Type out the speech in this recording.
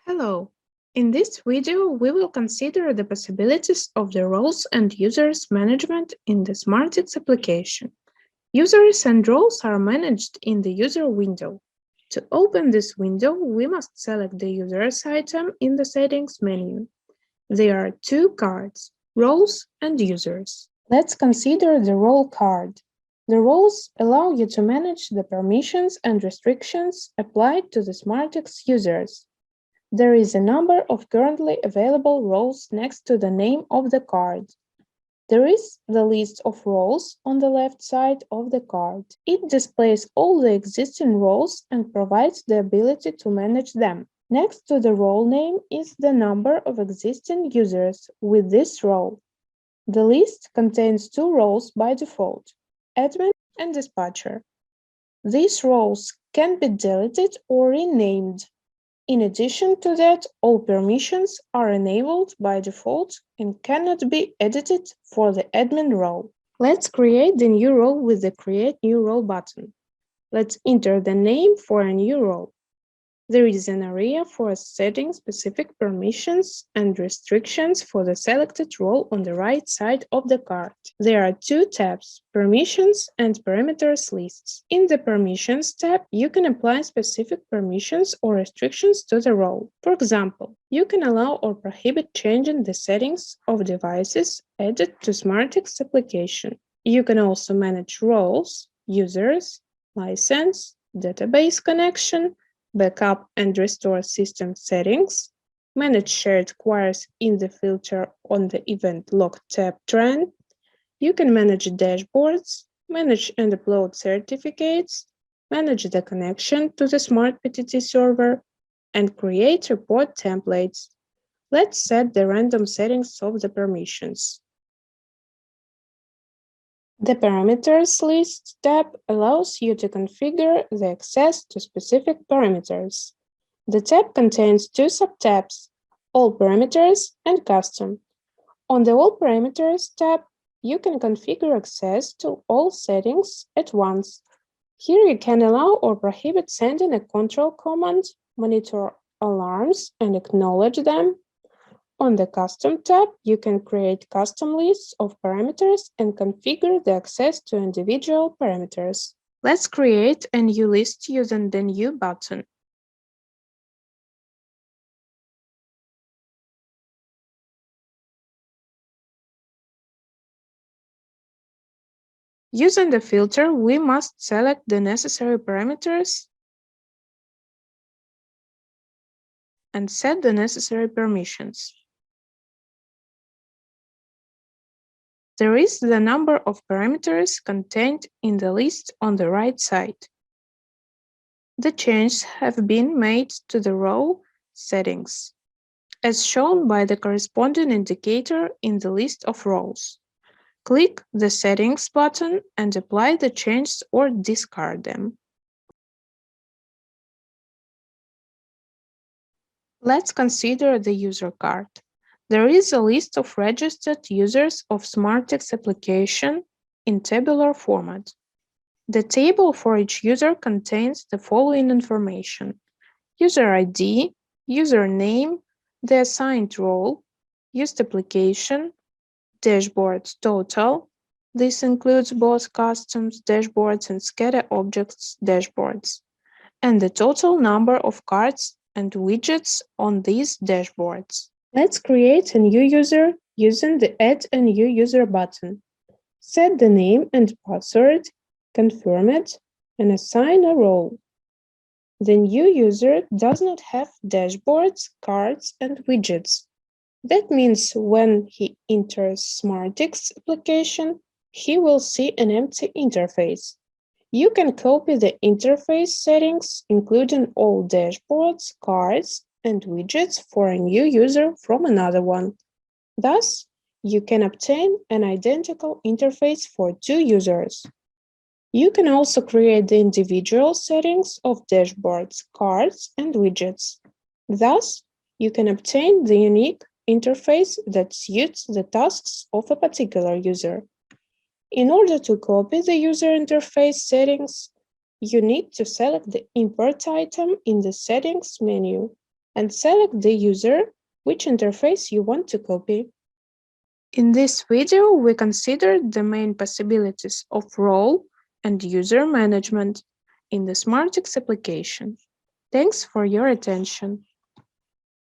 Hello. In this video, we will consider the possibilities of the roles and users management in the SmartICS application. Users and roles are managed in the user window. To open this window, we must select the users item in the settings menu. There are two cards, roles and users. Let's consider the role card. The roles allow you to manage the permissions and restrictions applied to the SmartICS users. There is a number of currently available roles next to the name of the card. There is the list of roles on the left side of the card. It displays all the existing roles and provides the ability to manage them. Next to the role name is the number of existing users with this role. The list contains two roles by default, admin and dispatcher. These roles can be deleted or renamed. In addition to that, all permissions are enabled by default and cannot be edited for the admin role. Let's create the new role with the Create New Role button. Let's enter the name for a new role. There is an area for setting specific permissions and restrictions for the selected role on the right side of the card. There are two tabs, Permissions and Parameters lists. In the Permissions tab, you can apply specific permissions or restrictions to the role. For example, you can allow or prohibit changing the settings of devices added to SmartICS application. You can also manage roles, users, license, database connection, backup and restore system settings, manage shared queries in the filter on the Event Log tab trend. You can manage dashboards, manage and upload certificates, manage the connection to the Smart PTT server, and create report templates. Let's set the random settings of the permissions. The Parameters List tab allows you to configure the access to specific parameters. The tab contains two subtabs, All Parameters and Custom. On the All Parameters tab, you can configure access to all settings at once. Here you can allow or prohibit sending a control command, monitor alarms, and acknowledge them. On the Custom tab, you can create custom lists of parameters and configure the access to individual parameters. Let's create a new list using the New button. Using the filter, we must select the necessary parameters and set the necessary permissions. There is the number of parameters contained in the list on the right side. The changes have been made to the row settings, as shown by the corresponding indicator in the list of rows. Click the Settings button and apply the changes or discard them. Let's consider the user card. There is a list of registered users of SmartICS application in tabular format. The table for each user contains the following information: user ID, username, the assigned role, used application, dashboard total. This includes both customs dashboards and SCADA objects dashboards, and the total number of cards and widgets on these dashboards. Let's create a new user using the Add a New User button. Set the name and password, confirm it, and assign a role. The new user does not have dashboards, cards, and widgets. That means when he enters SmartICS application, he will see an empty interface. You can copy the interface settings, including all dashboards, cards, and widgets for a new user from another one. Thus, you can obtain an identical interface for two users. You can also create the individual settings of dashboards, cards, and widgets. Thus, you can obtain the unique interface that suits the tasks of a particular user. In order to copy the user interface settings, you need to select the Import item in the Settings menu. and select the user, which interface you want to copy. In this video, we considered the main possibilities of role and user management in the SmartICS application. Thanks for your attention.